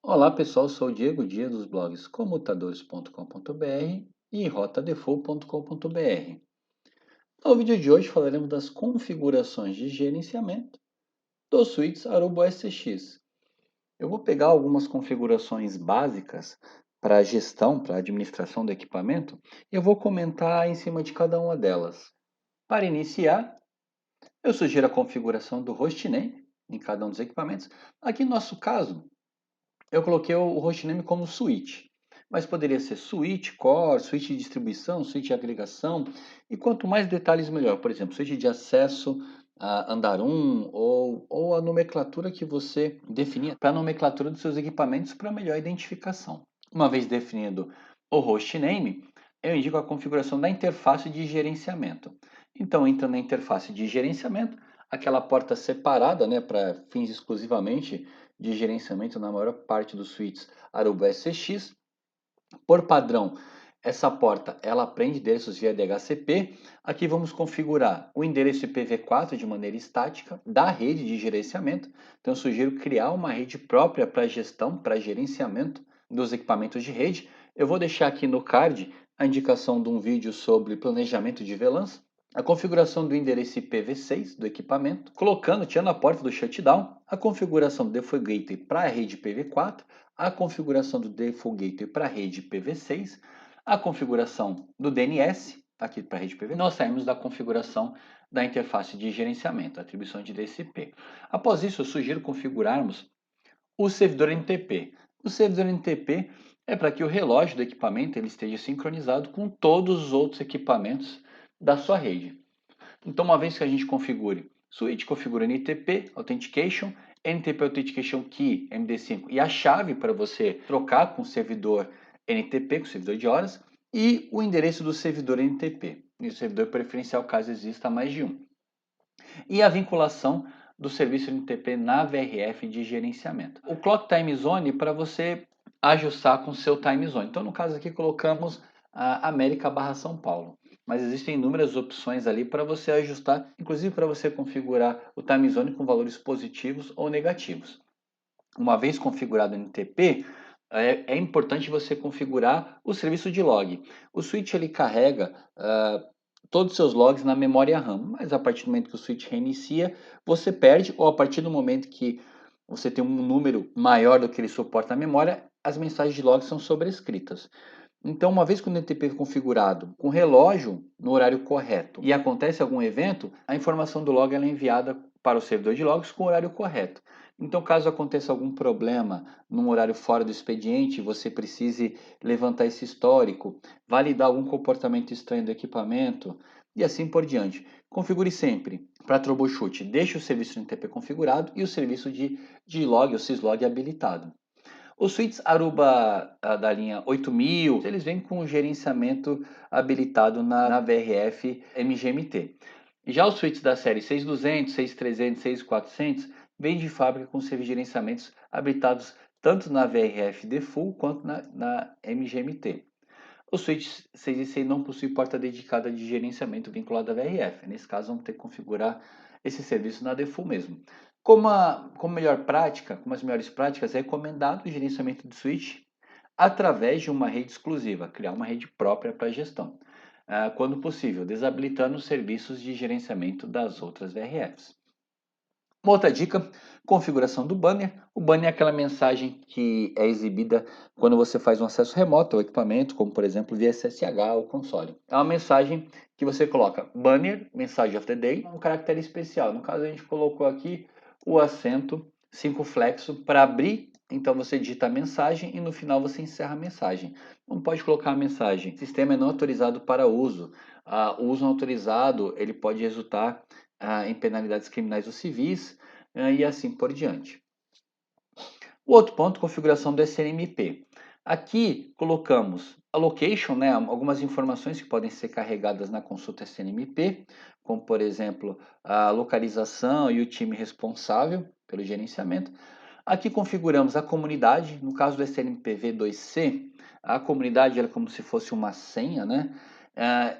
Olá pessoal, sou o Diego Dia dos blogs comutadores.com.br e rotadefault.com.br. No vídeo de hoje falaremos das configurações de gerenciamento dos suítes Aruba SX. Eu vou pegar algumas configurações básicas para gestão, para administração do equipamento e eu vou comentar em cima de cada uma delas. Para iniciar, eu sugiro a configuração do hostname em cada um dos equipamentos. Aqui no nosso caso, eu coloquei o hostname como suíte, mas poderia ser suíte core, suíte de distribuição, suíte de agregação, e quanto mais detalhes melhor. Por exemplo, suíte de acesso a andar 1 ou a nomenclatura que você definir para a nomenclatura dos seus equipamentos para melhor identificação. Uma vez definido o hostname, eu indico a configuração da interface de gerenciamento. Então, entra na interface de gerenciamento, aquela porta separada, né, para fins exclusivamente de gerenciamento na maior parte dos suítes Aruba SX. Por padrão, essa porta ela aprende endereços via DHCP. Aqui vamos configurar o endereço IPv4 de maneira estática da rede de gerenciamento. Então eu sugiro criar uma rede própria para gestão, para gerenciamento dos equipamentos de rede. Eu vou deixar aqui no card a indicação de um vídeo sobre planejamento de VLANs, a configuração do endereço IPv6 do equipamento, tirando a porta do shutdown, a configuração do Default Gateway para a rede IPv4, a configuração do Default Gateway para a rede IPv6, a configuração do DNS, aqui para a rede IPv4, nós saímos da configuração da interface de gerenciamento, atribuição de DSP. Após isso, eu sugiro configurarmos o servidor NTP. O servidor NTP é para que o relógio do equipamento ele esteja sincronizado com todos os outros equipamentos da sua rede. Então, uma vez que a gente configure switch, configura NTP Authentication, NTP Authentication Key MD5 e a chave para você trocar com o servidor NTP, com o servidor de horas, e o endereço do servidor NTP, e o servidor preferencial caso exista mais de um. E a vinculação do serviço NTP na VRF de gerenciamento. O Clock Time Zone para você ajustar com o seu time zone. Então, no caso aqui, colocamos a América/São Paulo. Mas existem inúmeras opções ali para você ajustar, inclusive para você configurar o time zone com valores positivos ou negativos. Uma vez configurado o NTP, é importante você configurar o serviço de log. O switch ele carrega todos os seus logs na memória RAM, mas a partir do momento que o switch reinicia, você perde, ou a partir do momento que você tem um número maior do que ele suporta a memória, as mensagens de log são sobrescritas. Então, uma vez que o NTP é configurado com relógio no horário correto e acontece algum evento, a informação do log é enviada para o servidor de logs com o horário correto. Então, caso aconteça algum problema num horário fora do expediente, você precise levantar esse histórico, validar algum comportamento estranho do equipamento e assim por diante. Configure sempre para troubleshoot, deixe o serviço NTP configurado e o serviço de log, o syslog, habilitado. Os suítes Aruba da linha 8000, eles vêm com o gerenciamento habilitado na VRF MGMT. Já os suítes da série 6200, 6300, 6400 vêm de fábrica com serviços de gerenciamentos habilitados tanto na VRF Default quanto na MGMT. O switch 6 não possui porta dedicada de gerenciamento vinculada à VRF. Nesse caso, vamos ter que configurar esse serviço na default mesmo. Como melhor prática, como as melhores práticas, é recomendado o gerenciamento de switch através de uma rede exclusiva, criar uma rede própria para gestão. Quando possível, desabilitando os serviços de gerenciamento das outras VRFs. Uma outra dica, configuração do banner. O banner é aquela mensagem que é exibida quando você faz um acesso remoto ao equipamento, como por exemplo via SSH ou console. É uma mensagem que você coloca banner, mensagem of the day, um caractere especial. No caso a gente colocou aqui o acento 5 flexo para abrir, então você digita a mensagem e no final você encerra a mensagem. Não pode colocar a mensagem, o sistema é não autorizado para uso. O uso não autorizado ele pode resultar em penalidades criminais ou civis e assim por diante. O outro ponto, configuração do SNMP. Aqui colocamos a location, né, algumas informações que podem ser carregadas na consulta SNMP, como por exemplo a localização e o time responsável pelo gerenciamento. Aqui configuramos a comunidade, no caso do SNMP V2C, a comunidade é como se fosse uma senha, né?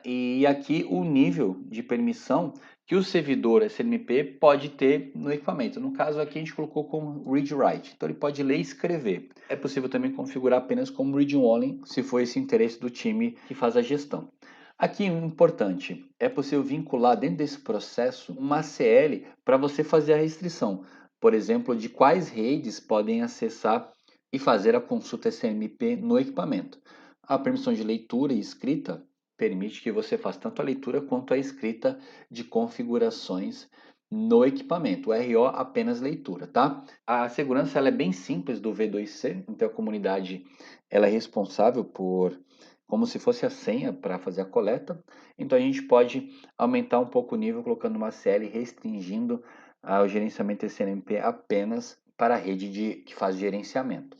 E aqui o nível de permissão que o servidor SNMP pode ter no equipamento. No caso aqui a gente colocou como read-write, então ele pode ler e escrever. É possível também configurar apenas como read-only, se for esse interesse do time que faz a gestão. Aqui, importante, é possível vincular dentro desse processo uma ACL para você fazer a restrição, por exemplo, de quais redes podem acessar e fazer a consulta SNMP no equipamento. A permissão de leitura e escrita permite que você faça tanto a leitura quanto a escrita de configurações no equipamento. O RO apenas leitura, tá? A segurança ela é bem simples do V2C, então a comunidade ela é responsável por como se fosse a senha para fazer a coleta. Então a gente pode aumentar um pouco o nível colocando uma CL restringindo o gerenciamento SNMP apenas para a rede que faz gerenciamento.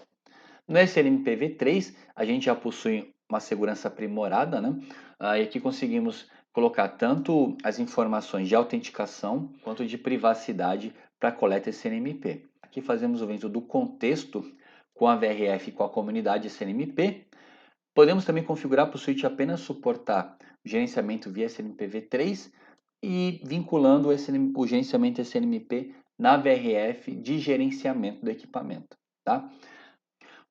No SNMP V3 a gente já possui uma segurança aprimorada, né? E aqui conseguimos colocar tanto as informações de autenticação quanto de privacidade para a coleta SNMP. Aqui fazemos o vento do contexto com a VRF e com a comunidade SNMP. Podemos também configurar para o switch apenas suportar o gerenciamento via SNMP-V3 e vinculando o gerenciamento SNMP na VRF de gerenciamento do equipamento. Tá?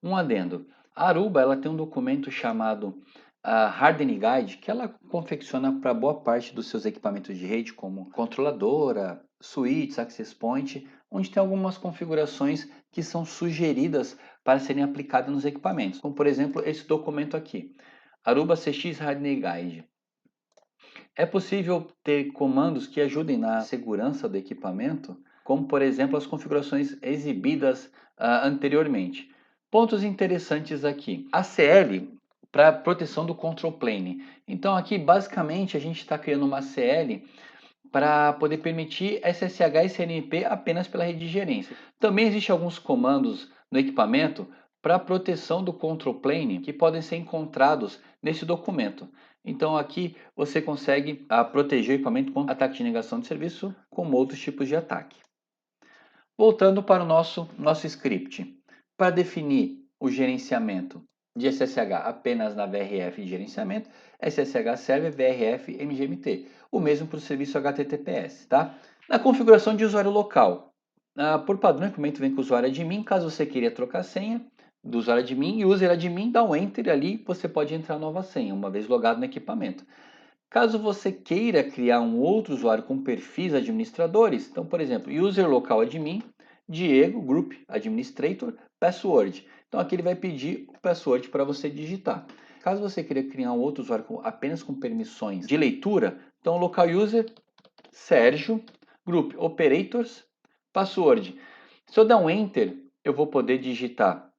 Um adendo. A Aruba ela tem um documento chamado Hardening Guide, que ela confecciona para boa parte dos seus equipamentos de rede, como controladora, switch, access point, onde tem algumas configurações que são sugeridas para serem aplicadas nos equipamentos, como por exemplo esse documento aqui, Aruba CX Hardening Guide. É possível ter comandos que ajudem na segurança do equipamento, como por exemplo as configurações exibidas anteriormente. Pontos interessantes aqui. ACL para proteção do control plane. Então aqui basicamente a gente está criando uma CL para poder permitir SSH e SNMP apenas pela rede de gerência. Também existem alguns comandos no equipamento para proteção do control plane que podem ser encontrados nesse documento. Então aqui você consegue proteger o equipamento contra ataque de negação de serviço como outros tipos de ataque. Voltando para o nosso script. Para definir o gerenciamento de SSH apenas na VRF de gerenciamento, SSH Server VRF MGMT. O mesmo para o serviço HTTPS. Tá? Na configuração de usuário local. Por padrão, o equipamento vem com o usuário admin. Caso você queira trocar a senha do usuário admin e user admin, dá um enter ali, você pode entrar nova senha, uma vez logado no equipamento. Caso você queira criar um outro usuário com perfis administradores, então, por exemplo, user local admin, Diego, group administrator, password. Então, aqui ele vai pedir o password para você digitar. Caso você queira criar um outro usuário apenas com permissões de leitura, então, local user, Sérgio, group operators, password. Se eu der um enter, eu vou poder digitar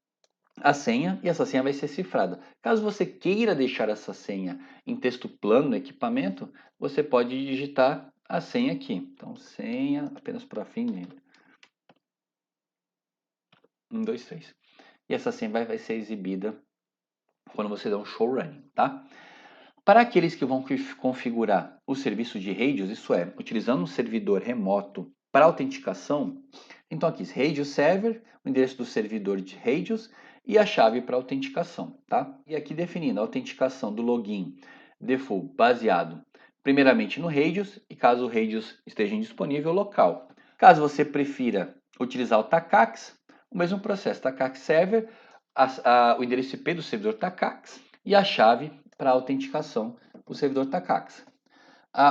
a senha e essa senha vai ser cifrada. Caso você queira deixar essa senha em texto plano no equipamento, você pode digitar a senha aqui. Então, senha apenas para fim de 1, 2, 3. E essa senha vai ser exibida quando você der um show running, tá? Para aqueles que vão configurar o serviço de radios, isso é, utilizando um servidor remoto para autenticação, então aqui, Radio Server, o endereço do servidor de radios e a chave para autenticação, tá? E aqui definindo a autenticação do login default baseado primeiramente no radios e caso o radios esteja indisponível, local. Caso você prefira utilizar o TACAX, o mesmo processo, TACAX Server, o endereço IP do servidor TACAX e a chave para autenticação do servidor TACAX.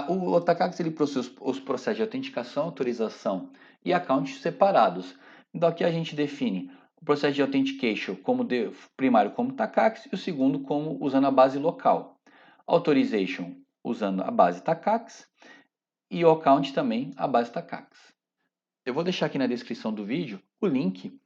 O TACAX ele possui os processos de autenticação, autorização e account separados. Então aqui a gente define o processo de authentication como primário como TACAX e o segundo como usando a base local. Authorization usando a base TACAX e o account também a base TACAX. Eu vou deixar aqui na descrição do vídeo o link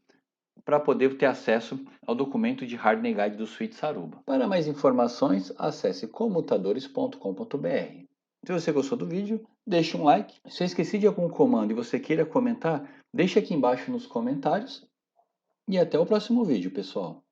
para poder ter acesso ao documento de Hardening Guide do Switch Aruba. Para mais informações, acesse comutadores.com.br. Se você gostou do vídeo, deixe um like. Se eu esqueci de algum comando e você queira comentar, deixe aqui embaixo nos comentários. E até o próximo vídeo, pessoal.